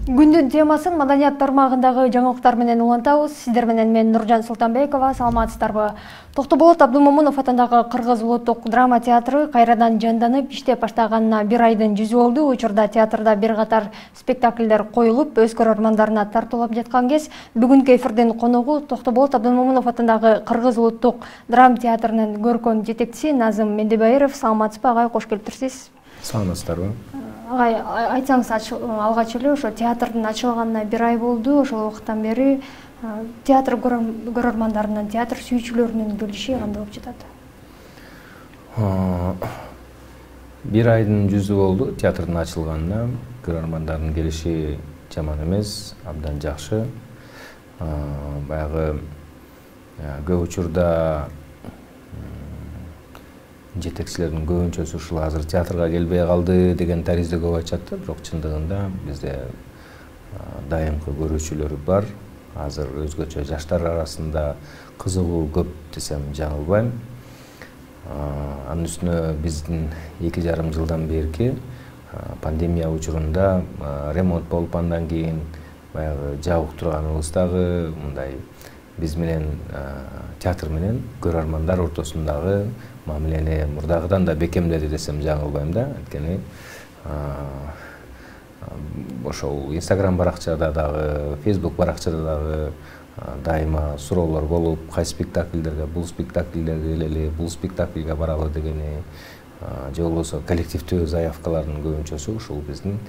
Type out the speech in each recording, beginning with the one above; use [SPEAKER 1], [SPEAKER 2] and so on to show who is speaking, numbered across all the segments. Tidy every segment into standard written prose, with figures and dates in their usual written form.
[SPEAKER 1] Күндүн темасын маданият тармагындагы жаңылыктар менен улантабыз. Сиздер менен мен Нуржан Султанбекова, саламатсыздарбы. Токтоболот Абдулмомунов атындагы Кыргыз улуттук драма театры кайрадан жанданып иштеп баштаганына 1 айдын жүзү болду. Учурда театрда бир катар спектакльдер коюлуп, өз көрөрмандарына тартуулап жаткан кез бүгүнкү эфирдин коногу Токтоболот Абдулмомунов атындагы Кыргыз улуттук драма театрынын көркөм жетекчиси Назым Мендебайыров. Саламатсызбы агай, кош келиптирсиз.
[SPEAKER 2] Саламатсыздарбы.
[SPEAKER 1] Агай, айтсаңыз алгач эле ошо театрдын ачылганына 1 ай болду. Ошол убакыттан бери театр көрөрмандарынын, театр сүйүүчүлөрүнүн келиши кандай болуп жатат?
[SPEAKER 2] 1 айдын жүзү болду театрдын ачылганына. Көрөрмандардын келиши жаман эмес, абдан жакшы. Баягы көп учурда жетекчилердин көбүнчөсү ушул азыр театрга келбей калды деген таризде көп айтышат, бирок чындыгында бизде дайымкы көрүүчүлөр бар. Азыр өзгөчө жаштар арасында кызыгуу көп десем жаңылбайм. Анын үстүнө биздин 2,5 жылдан берки пандемия учурунда ремонт болуп, андан кийин баягы жабык турганыбыз дагы мындай биз менен театр менен көрөрмандар ортосундагы мамилени мурдагыдан да бекемдеди десем жаңылбайм да. Анткени ошол Instagram баракчада дагы, Facebook баракчада дагы дайыма суроолор болуп, кайсы спектакльдерге, бул спектакльдерге келели, бул спектакльге баралы дегени, же болбосо коллективдүү заявкалардын көбүнчөсү ушул биздин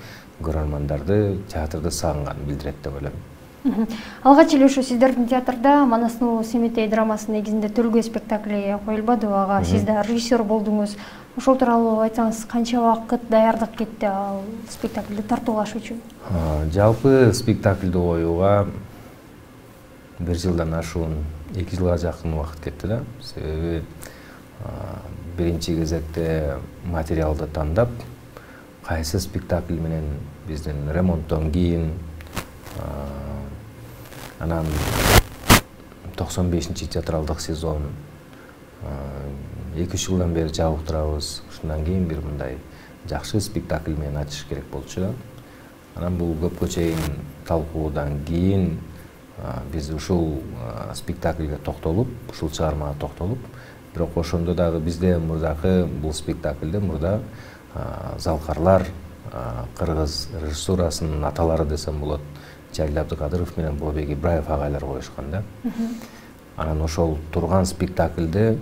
[SPEAKER 2] көрөрмандарды, театрды сагынганын билдирет деп ойлойм.
[SPEAKER 1] Алгач эле ушу сиздердин театрда Манастуу Семетей драмасынын негизинде Төлгөй спектакли коюлбадыбы ага? Сиз да режиссер болдуңуз. Ошол тууралуу айтсаңыз, канча убакыт даярдык кетти ал спектакльди тартуулаш үчүн?
[SPEAKER 2] Жалпы спектакльди коюуга 1 жылдан ашуун, 2 жылга жакын убакыт кетти да. Себеби биринчи кезекте материалды тандап, кайсы спектакль менен биздин ремонттон кийин анан 95-чи театралдык сезон 2-3 жылдан бери жабык турабыз. Ушундан кийин бир мындай жакшы спектакль менен ачыш керек болчу. Анан бул көпкө чейин талкуудан кийин биз ушул спектакльге токтолуп, ушул чыгармага токтолуп, бирок ошондо дагы бизде мурдакы бул спектакльде мурда залкарлар, кыргыз режиссурасынын аталары десем болот, Жайлы Абдыкадыров менен Болбек Ибраев агайлар коюшкан да. Анан ошол турган спектакльде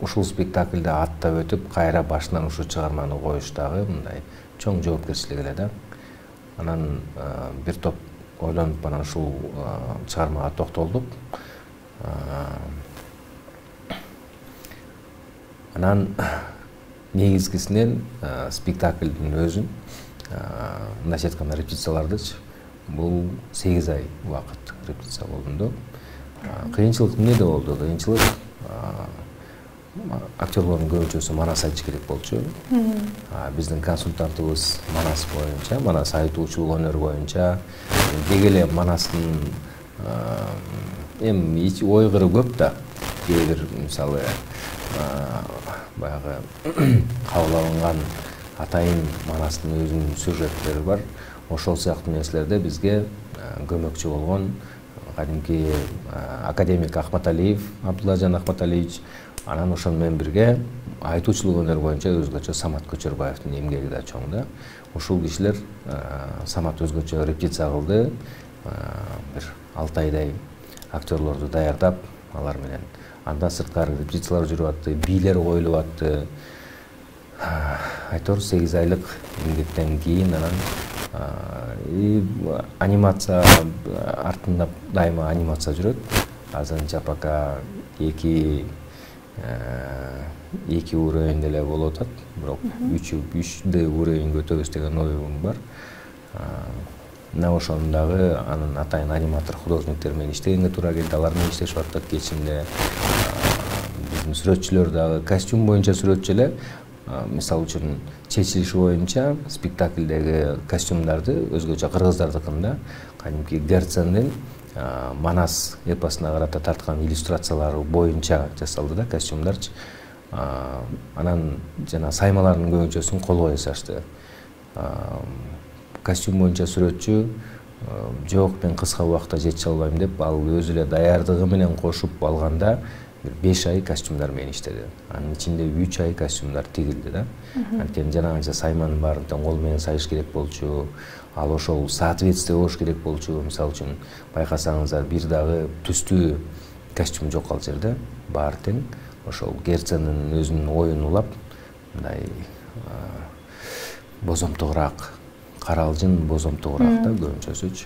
[SPEAKER 2] ушул спектакльде аттап өтүп, кайра башынан ушул чыгарманы коюш дагы мындай чоң жоопкерчилик эле да. Анан бир топ ойлонуп анан ушул чыгармага токтолдук. Анан негизгисинен спектакльдин өзүн мындайча айтканда репетициялардычы бул 8 ай убакыт репетиция болду. Кыйынчылык эмнеде болду? Кыйынчылык актерлордун көбүнчөсү манас айтыш керек болчу. Биздин консультантыбыз манас боюнча, манас айтуучулук өнөр боюнча, деги эле манастын ойгыры көп да. Кээ бир мисалы баягы кабыл алынган атайын манастын өзүнүн сюжеттери бар. Ошол сыяктуу нерселерде бизге көмөкчү болгон кадимки академик Ахматалиев, Абдуллажан Ахматалиевич, анан ошол менен бирге айтуучулук өнөр боюнча өзгөчө Самат Көчөрбаевдин эмгеги да чоң да. Ушул кишилер Самат өзгөчө репетиция кылды. Бир 6 айдай актерлорду даярдап, алар менен андан сырткары репетициялар жүрүп атты, бийлер коюлуп атты. Айтор 8 айлык эмгектен кийин анан анимация артында дайыма анимация жүрөт. Азырынча пока 2 уровень эле болуп атат, бирок 3 уровеньге өтөбүз деген оюм бар. Мына ошону дагы анын атайын аниматор художниктер менен иштегенге туура келди. Алар менен иштешип аттык кечинде. Биздин сүрөтчүлөр дагы костюм боюнча сүрөтчү эле. Мисалы үчүн чечилиши боюнча спектакльдеги костюмдарды өзгөчө кыргыздардыкында кадимки Герцендин Манас эпосуна карата тарткан иллюстрациялары боюнча жасалды да костюмдарчы. Анан жана саймалардын көбүнчөсүн колго жасашты. костюм боюнча сүрөтчү жок мен кыска убакытта жетише албайм деп ал өзү эле даярдыгы менен кошуп алганда 5 ай костюмдар менен иштеди. Анын ичинде 3 ай костюмдар тигилди да. Анткени жанагынча сайманын баарын тең кол менен сайыш керек болчу. Ал ошол соответствие болуш керек болчу. Мисалы үчүн байкасаңыздар бир дагы түстүү костюм жок ал жерде. Баары тең ошол Герценин өзүнүн оюн улап мындай бозомтугураак, каралжын бозомтугураак да көбүнчөсүчү.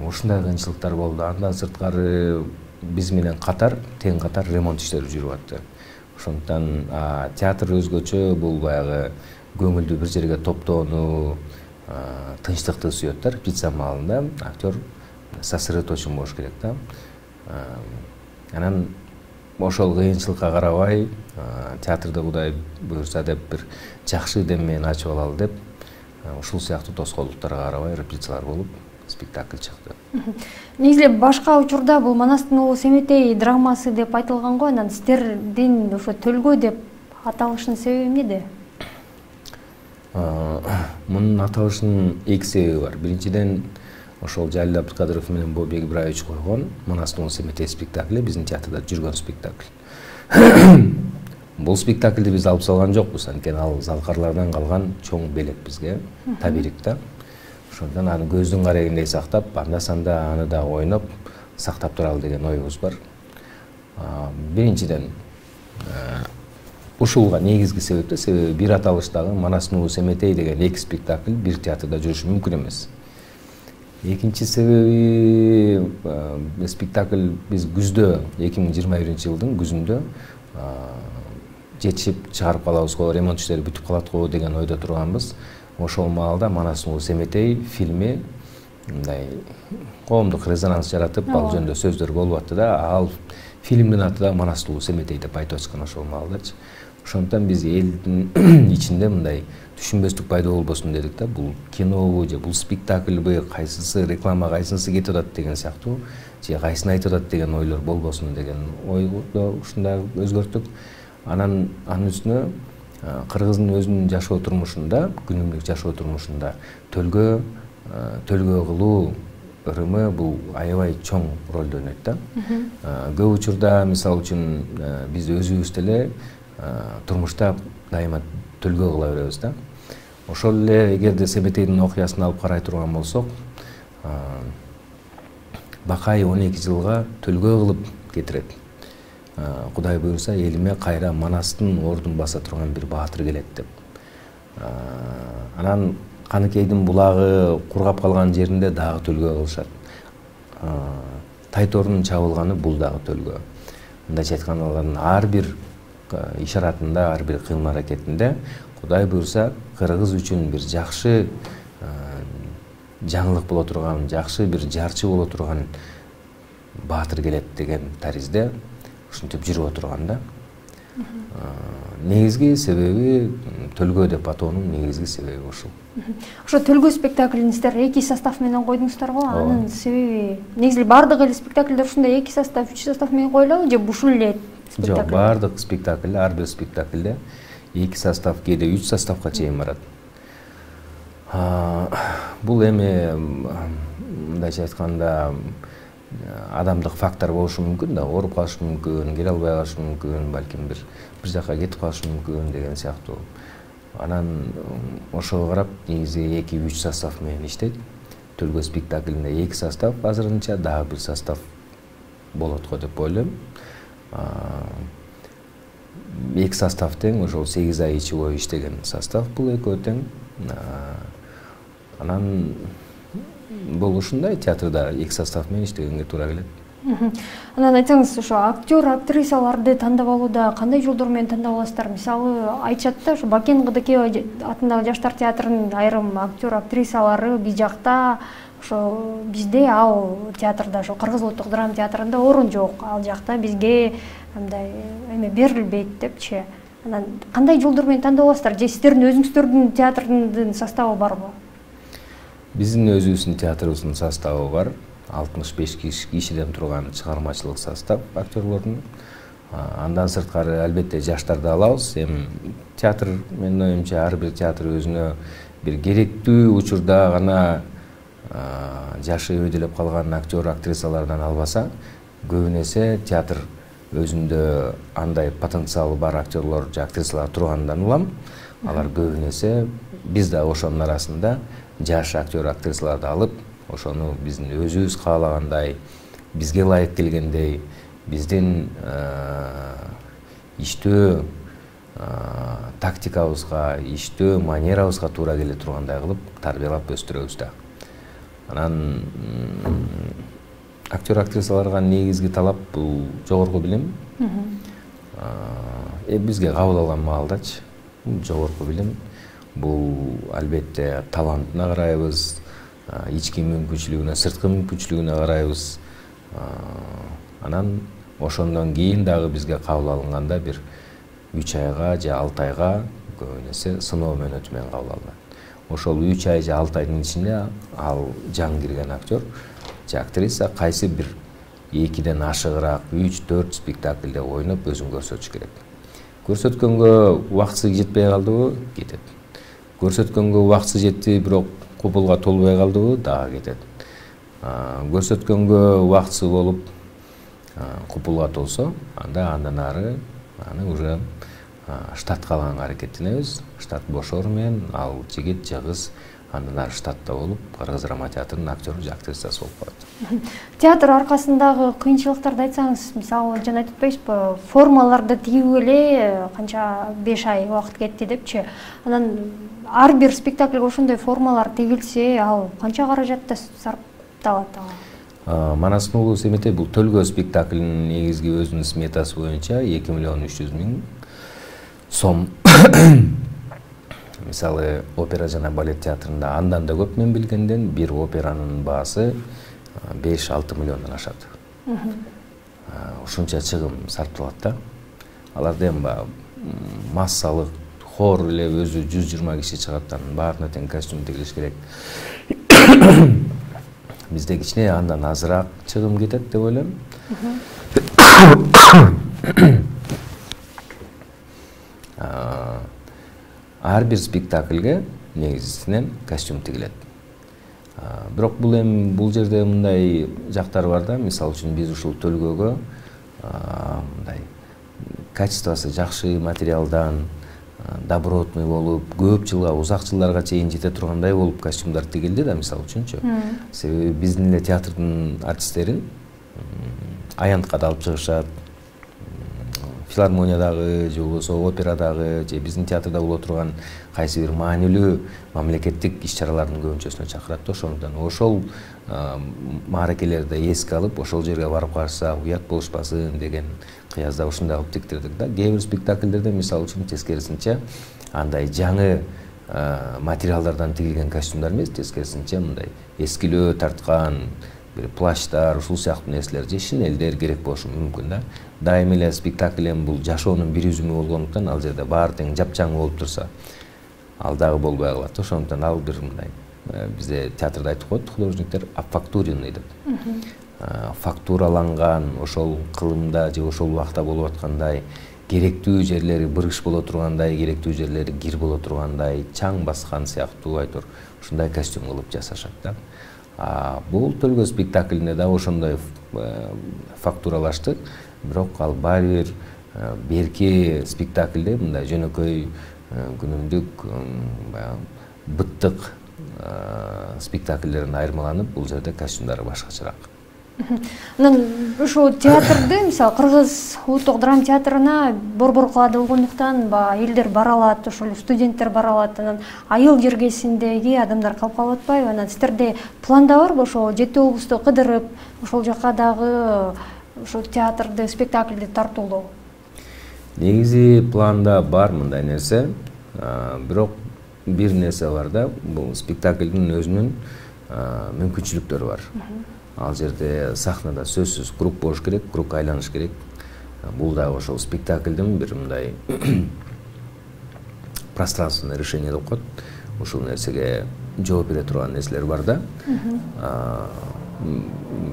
[SPEAKER 2] Ушундай кыйынчылыктар болду. Андан сырткары биз менен катар, тең катар ремонт иштери жүрүп атты. Ошондуктан театр өзгөчө бул баягы көңүлдү бир жерге топтоону, тынчтыкты сүйөт да, репетиция маалында актер сосредоточен болуш керек да. Анан ошол кыйынчылыкка карабай, театрда Кудай буйрса деп бир жакшы дем менен ачып алалы деп, ушул сыяктуу тоскоолдуктарга карабай репетициялар болуп, спектакль чыкты.
[SPEAKER 1] Негизи башка учурда бул Манастын уулу Семетей драмасы деп айтылган го, анан сиздердин ошо Төлгө деп аталышынын себеби эмнеде?
[SPEAKER 2] Мунун аталышынын эки себеби бар. Биринчиден ошол Жалил Абдыкадыров менен Бообек Ибраевич койгон Манастын уулу Семетей спектакли биздин театрда жүргөн спектакль. Бул спектакльди биз алып салган жокпуз, анткени ал залкарлардан калган чоң белек бизге, табирик да. Ошондон аны көздүн карегиндей сактап, анда-санда аны да ойноп, сактап туралы деген оюбуз бар. Биринчиден ушулга негизги себеп себеби бир аталыштагы Манастын уулу Семетей деген эки спектакль бир театрда жүрүшү мүмкүн эмес. Экинчи себеби спектакль биз күздө 2021-жылдын күзүндө жетишип чыгарып калабыз го, ремонт иштери бүтүп калат го деген ойдо турганбыз. Ошол маалда Манастын уулу Семетей фильми мындай коомдук резонанс жаратып, ал жөнүндө сөздөр болуп атты да. Ал фильмдин аты да Манастын уулу Семетей деп айтып атышкан ошол маалдачы. Ошондон биз элдин ичинде мындай түшүнбөстүк пайда болбосун дедик да. Бул кинобу же бул спектакльбы, кайсысы реклама, кайсысы кетип атат деген сыяктуу, же кайсын айтып атат деген ойлор болбосун деген ойдо ушундай өзгөрттүк. Анан анын үстүнө кыргыздын өзүнүн жашоо турмушунда, күнүмдүк жашоо турмушунда Төлгө кылуу ырымы бул аябай чоң ролду ойнойт да. Көп учурда мисалы үчүн биз өзүбүз деле турмушта дайыма Төлгө кыла беребиз да. Ошол эле эгерде Семетейдин окуясын алып карай турган болсок, Бакай 12 жылга Төлгө кылып кетирет. Кудай буйрса элиме кайра Манастын ордун баса турган бир баатыр келет деп. Анан Каныкейдин булагы кургап калган жеринде дагы Төлгө кылышат. Тайторунун чабылганы бул дагы Төлгө. Мындайча айтканда алардын ар бир ишаратында, ар бир кыймыл аракетинде Кудай буйрса кыргыз үчүн бир жакшы жаңылык боло турган, жакшы бир жарчы боло турган баатыр келет деген таризде ушинтип жүрүп отурган да. Негизги себеби Төлгө деп атоонун негизги себеби ушул.
[SPEAKER 1] Ошо Төлгө спектаклин сиздер эки состав менен койдуңуздар го, анын себеби негизи бардык эле спектакльдер ушундай 2 состав, 3 состав менен коюлабы же ушул эле спектакль?
[SPEAKER 2] Жок, бардык спектакль, ар бир спектакльде 2 состав, кээде 3 составга чейин барат. Бул эми мындайча айтканда адамдык фактор болушу мүмкүн да, ооруп калышы мүмкүн, келе албай калышы мүмкүн, балким бир жака кетип калышы мүмкүн деген сыяктуу. Анан ошого карап негизи 2-3 состав менен иштейт. Төлгө спектаклинде 2 состав азырынча, дагы бир состав болот го деп ойлойм. 2 состав тең ошол 8 ай ичи бою иштеген состав бул экөө тең. Анан бул ушундай театрда 2 состав менен иштегенге туура келет.
[SPEAKER 1] Анан айтсаңыз, ошо актер, актрисаларды тандап алууда кандай жолдор менен тандап аласыздар? Мисалы, айтышат да, ошо Бакен Кыдыкеева атындагы жаштар театрынын айрым актер, актрисалары биз жакта, ошо бизде ал театрда, ошо Кыргыз улуттук драма театрында орун жок. Ал жакта бизге мындай эме берилбейт депчи. Анан кандай жолдор менен тандап аласыздар? Же сиздердин өзүңүздөрдүн театрдын составы барбы?
[SPEAKER 2] Биздин өзүбүздүн театрыбыздын составы бар. 65 кишиден турган чыгармачылык состав актерлордун. Андан сырткары албетте жаштарды алабыз. Эми театр, менин оюмча, ар бир театр өзүнө бир керектүү учурда гана жашы өйдөлөп калган актер актрисалардан албаса, көбүн эсе театр өзүндө андай потенциалы бар актерлор же актрисалар тургандан улам. Алар көбүн эсе биз да ошонун арасында жаш актер актрисаларды алып, ошону биздин өзүбүз каалагандай, бизге ылайык келгендей, биздин иштөө тактикабызга, иштөө манерабызга туура келе тургандай кылып тарбиялап өстүрөбүз да. Анан актер актрисаларга негизги талап бул жогорку билим. Бизге кабыл алган маалдачы жогорку билим. Бул албетте талантына карайбыз, ички мүмкүнчүлүгүнө, сырткы мүмкүнчүлүгүнө карайбыз. Анан ошондон кийин дагы бизге кабыл алынганда бир 3 айга же 6 айга көбүн эсе сыноо мөөнөтү менен кабыл алынат. Ошол 3 ай же 6 айдын ичинде ал жаңы кирген актер же актриса кайсы бир 2ден ашыгыраак 3-4 спектакльде ойноп өзүн көрсөтүш керек. Көрсөткөнгө убактысы жетпей калдыбы, кетет. Көрсөткөнгө убактысы жетти, бирок купулга толбой калдыбы, дагы кетет. Көрсөткөнгө убактысы болуп купулга толсо, андан ары аны уже штатка алганга аракеттенебиз. Штат бошору менен ал жигит же кыз андан ары штатта болуп, Кыргыз драма театрынын актеру же актрисасы болуп калат.
[SPEAKER 1] Театр аркасындагы кыйынчылыктарды айтсаңыз, мисалы жана айтып атпайсызбы, формаларды тигүүгө эле канча 5 ай убакыт кетти депчи. Анан ар бир спектакльге ошондой формалар тигилсе, ал канча каражатты сарпталат ага?
[SPEAKER 2] Манас уулу Семетей бул Төлгө спектаклинин негизги өзүнүн сметасы боюнча 2 миллион 300 миң сом. Мисалы, опера жана балет театрында андан да көп мен билгенден бир операнын баасы 5-6 миллиондон ашат. Ушунча чыгым сарпталат да. Аларда эми массалык хор эле өзү 120 киши чыгат, анын баарына тең костюм тигилиш керек. Бизде кичине андан азыраак чыгым кетет деп ойлойм. Ар бир спектакльге негизинен костюм тигилет. Бирок бул жерде мындай жактары бар да, мисалы үчүн биз ушул Төлгөгө мындай качествосы жакшы материалдан, добротный болуп, көп жылга, узак жылдарга чейин жете тургандай болуп костюмдар тигилди да, мисалы үчүнчү. Себеби биздин эле театрдын артисттерин аянтка да алып чыгышат. Филармониядагы же болбосо операдагы же биздин театрда боло турган кайсы бир маанилүү мамлекеттик иш-чаралардын көбүнчөсүнө чакырат да. Ошондон ошол мааракелерди эске алып, ошол жерге барып караса уят болушпасын деген кыязда ушундай кылып тиктирдик да. Кээ бир спектакльдерде мисалы үчүн тескерисинче андай жаңы материалдардан тигилген костюмдар эмес, тескерисинче мындай эскилөө тарткан бир плащтар, ушул сыяктуу нерселер же шинелдер керек болушу мүмкүн да. Дайым эле спектакль бул жашоонун бир үзүмү болгондуктан ал жерде баары тең жапжаң болуп турса, ал дагы болбой калат. Ошондуктан ал бир мындай бизде театрда айтып коет художниктер апфактуренный деп. Фактураланган, ошол кылымда же ошол убакта болуп аткандай, керектүү жерлери бырыш боло тургандай, керектүү жерлери кир боло тургандай, чаң баскан сыяктуу айтор ушундай костюм кылып жасашат да. Бул Төлгө спектаклине да ошондой фактуралашты, бирок ал баары бир берки спектаклде мындай жөнөкөй күнүмдүк быттык спектакльдерден айырмаланып, бул жерде костюмдары башкачараак.
[SPEAKER 1] Анан ушу театрды, мисалы Кыргыз улуттук драма театрына борбор кылады болгондуктан элдер бара алат, ошол студенттер бара алат. Анан айыл жергесиндеги адамдар калып калып атпайбы? Анан сиздерде планда барбы ошол жети облусту кыдырып, ошол жака дагы ошол театрды, спектакльди тартуулоо?
[SPEAKER 2] Негизи планда бар мындай нерсе, бирок бир нерсе бар да, бул спектаклдин өзүнүн мүмкүнчүлүктөрү бар. Ал жерде сахнада сөзсүз круг болуш керек, круг айланыш керек. Бул дагы ошол спектаклдин бир мындай пространственное решение деп коет. Ушул нерсеге жооп бере турган нерселер бар да.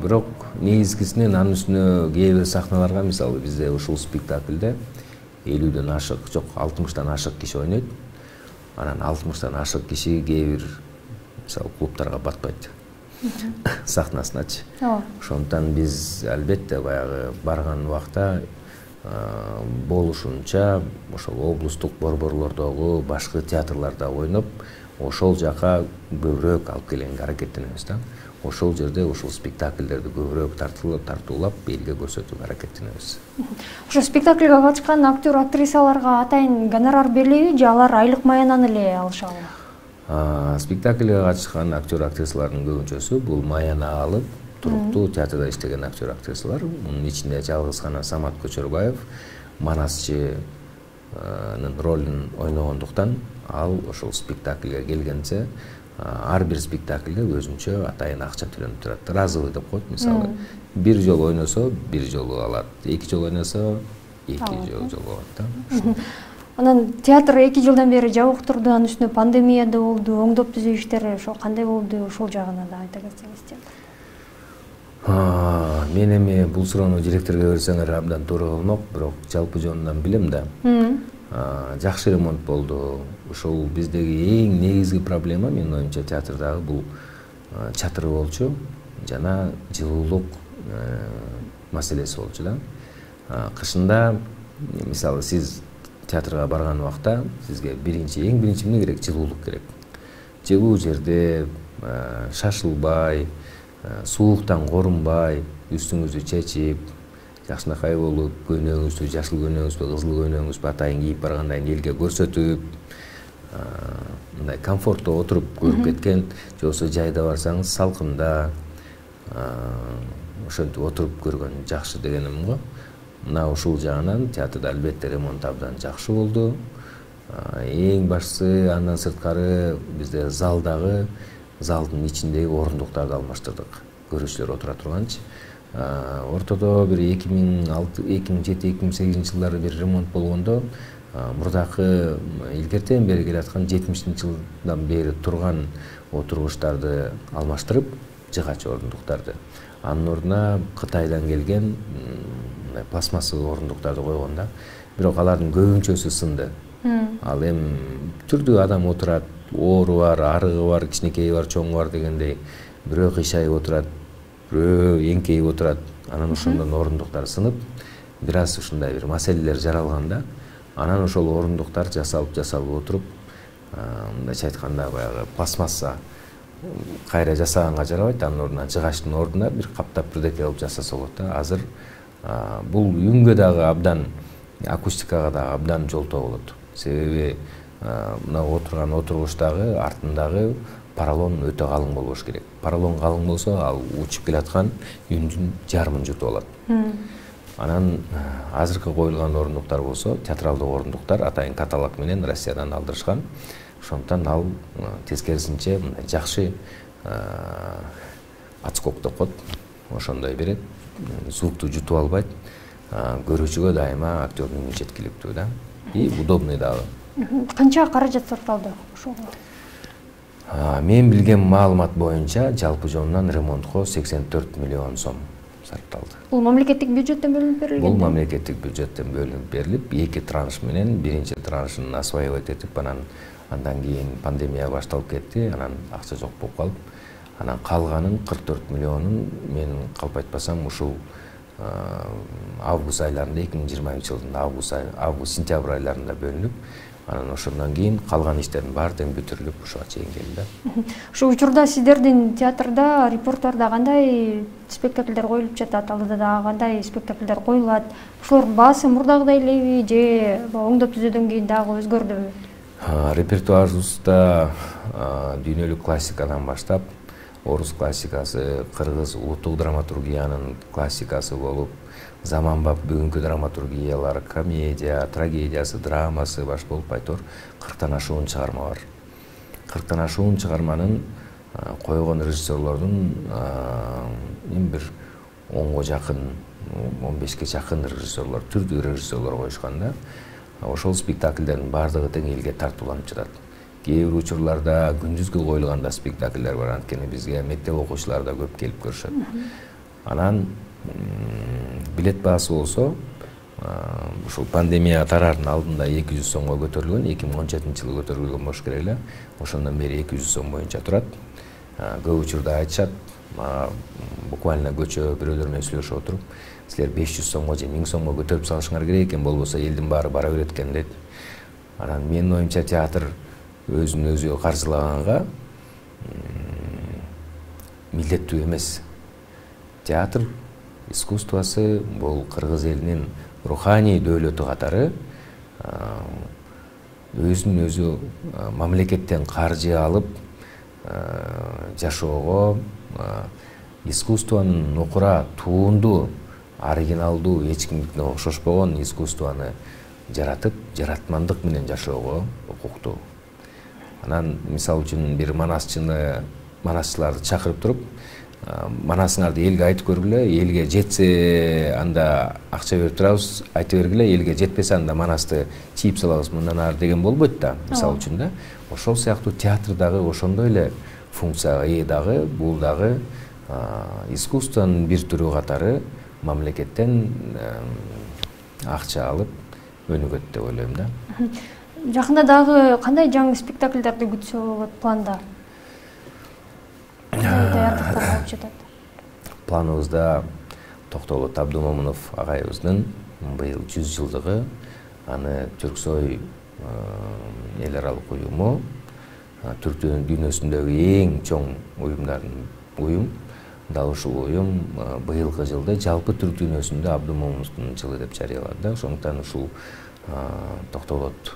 [SPEAKER 2] Бирок негизгисинен анын үстүнө кээ бир сахналарга, мисалы бизде ушул спектаклде 50ден ашык, жок 60тан ашык киши ойнойт. Анан 60-тан ашык киши кээ бир мисалы клубтарга батпайт. Сахнасыначы. Ошондуктан биз албетте баягы барган убакта болушунча ошол облустук борборлордогу башкы театрларда ойноп, ошол жака көбүрөөк алып келгенге аракеттенебиз да. Ошол жерде ошол спектакльдерди көбүрөөк тартуулап элге көрсөтүүгө аракеттенебиз.
[SPEAKER 1] Ошо спектакльга катышкан актер актрисаларга атайын гонорар берилеби же алар айлык маянаны эле алышабы?
[SPEAKER 2] Спектакльга катышкан актер актрисалардын көбүнчөсү бул маяна алып туруктуу театрда иштеген актер актрисалар. Мунун ичинде жалгыз гана Самат Көчөрбаев Манасчынын ролун ойногондуктан ал ошол спектакльге келгенче ар бир спектакльде өзүнчө атайын акча төлөнүп турат. Разовый деп коет. Мисалы, бир жолу ойносо бир жолу алат, 2 жолу ойносо 2 жолу алат да.
[SPEAKER 1] Анан театр 2 жылдан бери жабык турду, анын үстүнө пандемия да болду, оңдоп түзүү иштери ошо кандай болду, ошол жагына да айта кетсеңиз.
[SPEAKER 2] Мен эми бул суроону директорго берсеңер абдан туура болмок, бирок жалпы жөнүнөн билем да. Жакшы ремонт болду. Ошол биздеги эң негизги проблема менин оюмча театрдагы бул чатыр болчу жана жылуулук маселеси болчу да. Кышында мисалы сиз театрга барган убакта сизге эң биринчи эмне керек? Жылуулук керек. Жылуу жерде шашылбай, сууктан корунбай, үстүңүздү чечип, жакшынакай болуп, көйнөгүңүздү, жашыл көйнөгүңүздү, кызыл көйнөгүңүздү атайын кийип баргандан кийин элге көрсөтүп, мындай комфорттуу отуруп көрүп кеткен, же болбосо жайда барсаңыз салкында ошентип отуруп көргөн жакшы дегеним го. Мына ушул жагынан театрда албетте ремонт абдан жакшы болду. Эң башкысы андан сырткары бизде залдын ичиндеги орундуктарды алмаштырдык. Көрүүчүлөр отура турганчы. Ортодо бир 2007-2008 жылдары бир ремонт болгондо мурдакы илгертен бери келаткан 70-жылдан бери турган отургучтарды алмаштырып, жыгач орундуктарды. Анын ордуна Кытайдан келген пластмассалык орундуктарды койгон да. Бирок алардын көбүнчөсү сынды. Ал эми түрдүү адам отурат, оору бар, арыгы бар, кичинекейи бар, чоңу бар дегендей, бирөө кыйшайып отурат, бирөө эңкейип отурат. Анан ошондон орундуктар сынып, бир аз ушундай бир маселелер жаралган да. Анан ошол орундуктар жасалып отуруп, мындайча айтканда баягы пластмасса кайра жасаганга жарабайт, анын ордуна жыгачтын ордуна бир каптап бирдеке кылып жасаса болот да. Азыр бул үнгө дагы абдан, акустикага дагы абдан жолтоо болот. Себеби мына отурган отургучтагы артындагы поролон өтө калың болбош керек. Поролон калың болсо, ал учуп келаткан үндүн жарымын жутуп алат. Анан азыркы коюлган орундуктар болсо, театралдык орундуктар атайын каталог менен Россиядан алдырышкан. Ошондуктан ал тескерисинче мындай жакшы отскок деп коет. Ошондой берет. Звукту жутуп албайт. Көрүүчүгө дайыма актёрдун үнү жеткиликтүү да. И удобный дагы.
[SPEAKER 1] Канча каражат сарпталды ошого?
[SPEAKER 2] Мен билген маалымат боюнча жалпы жонунан ремонтко 84 миллион сом сарпталды.
[SPEAKER 1] Бул мамлекеттик бюджеттен бөлүнүп берилген?
[SPEAKER 2] Бул мамлекеттик бюджеттен бөлүнүп берилип, 2 транш менен биринчи траншын осваивать этип, андан кийин пандемия башталып кетти, анан акча жок болуп калып, анан калганын 44 миллионун мен калп айтпасам ушул август айларында 2020 жылдын август-сентябрь айларында бөлүнүп, анан ошондон кийин калган иштердин баары тең бүтүрүлүп ушуга чейин келди.
[SPEAKER 1] Ошол учурда сиздердин театрда, репертуарда кандай спектакльдер коюлуп жатат, алда дагы кандай спектакльдер коюлат? Ошолордун баасы мурдагыдай элеби же оңдоп түзөөдөн кийин дагы өзгөрдүбү?
[SPEAKER 2] Репертуарыбызда дүйнөлүк классикадан баштап, орус классикасы, кыргыз улуттук драматургиянын классикасы болуп, заманбап бүгүнкү драматургиялар, комедия, трагедиясы, драмасы баш болуп айтор 40тан ашуун чыгарма бар. 40тан ашуун чыгарманын койгон режиссерлордун эми бир 10го жакын, 15ке жакын режиссерлор, түрдүү режиссерлор коюшкан да. Ошол спектакльдердин баардыгы тең элге тартууланып жатат. Кээ бир учурларда күндүзгү коюлганда спектакльдер бар, анткени бизге мектеп окуучулары да көп келип көрүшөт. Анан билет баасы болсо ушул пандемия тарардын алдында 200 сомго көтөрүлгөн, 2017-жылы көтөрүлгөн болуш керек эле. Ошондон бери 200 сом боюнча турат. Көп учурда айтышат, буквально көчө бирөөлөр менен сүйлөшүп отуруп, силер 500 сомго же 1000 сомго көтөрүп салышыңар керек экен, болбосо элдин баары бара берет экен дейт. Анан менин оюмча театр өзүн өзү каржылаганга милдеттүү эмес. Театр искусствосы бул кыргыз элинин руханий дөөлөтү катары өзүн өзү мамлекеттен каржы алып жашоого, искусствонун нукура туунду, оригиналдуу, эч кимдикине окшошпогон искусствону жаратып, жаратмандык менен жашоого укуктуу. Анан мисалы үчүн бир манасчыларды чакырып туруп, манасыңарды элге айтып көргүлө, элге жетсе анда акча берип турабыз, айтып бергиле, элге жетпесе анда манасты чийип салабыз мындан ары деген болбойт да, мисалы үчүн да. Ошол сыяктуу театр дагы ошондой эле функцияга ээ дагы, бул дагы искусствонун бир түрү катары мамлекеттен акча алып өнүгөт деп ойлойм да.
[SPEAKER 1] Жакында дагы кандай жаңы спектакльдерди күтсө болот планда?
[SPEAKER 2] Планыбызда Токтолот Абдумомунов агайыбыздын быйыл 100 жылдыгы, аны Түрксой эл аралык уюму, түрк дүйнөсүндөгү эң чоң уюмдардын уюм. Дал ушул уюм быйылкы жылды жалпы түрк дүйнөсүндө Абдумомуновдун жылы деп жарыялады. Ошондуктан ушул Токтолот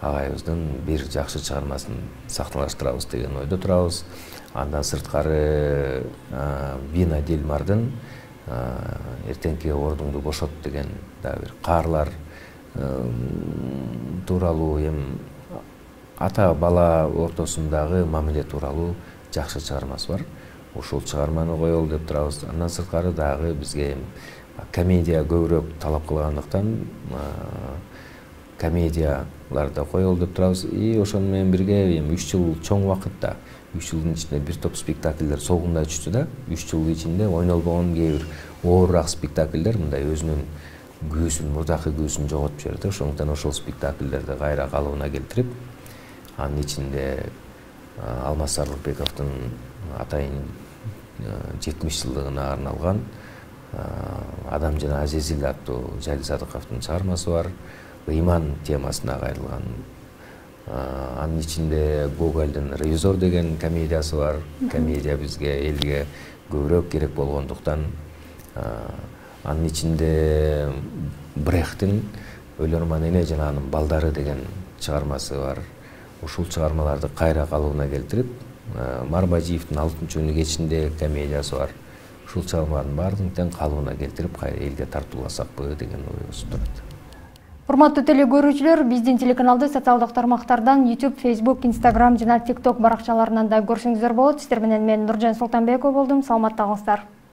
[SPEAKER 2] агайыбыздын бир жакшы чыгармасын сакталаштырабыз деген ойдо турабыз. Андан сырткары Бина Дилмардын эртеңки ордуңду бошот деген дагы бир каарлар тууралуу, эми ата бала ортосундагы мамиле тууралуу жакшы чыгармасы бар. Ушул чыгарманы коелу деп турабыз. Андан сырткары дагы бизге комедия көбүрөөк талап кылгандыктан комедияларды коелу деп турабыз. И ошону менен бирге 3 жыл чоң убакытта, 3 жылдын ичинде бир топ спектакльдер солгундай түштү да. 3 жылдын ичинде ойнолбогон кээ бир оорураак спектакльдер мындай өзүнүн күүсүн, мурдакы күүсүн жоготуп жиберди. Ошондуктан ошол спектакльдерди кайра калыбына келтирип, анын ичинде Алмаз Сарлыкбековдун атайын 70 жылдыгына арналган Адам жана Азизил аттуу Жайли Садыковдун чыгармасы бар. Ыйман темасына кайрылган. Анын ичинде Гогольдун Ревизор деген комедиясы бар. Комедия бизге, элге көбүрөөк керек болгондуктан. Анын ичинде Брехттин Өлөрман эне жана анын балдары деген чыгармасы бар. Ушул чыгармаларды кайра калыбына келтирип, Марбажиевдин Алтынчы күнү кечинде комедиясы бар. Ушул чыгармалардын баардыгын тең калыбына келтирип, кайра элге тартууласакпы деген оюбуз турат.
[SPEAKER 1] Урматтуу теле көрүүчүлөр, биздин телеканалды социалдык тармактардан YouTube, Facebook, Instagram жана TikTok баракчаларынан да көрсөңүздөр болот. Сиздер менен мен Нуржан Султанбекова болдум. Саламатта калыңыздар.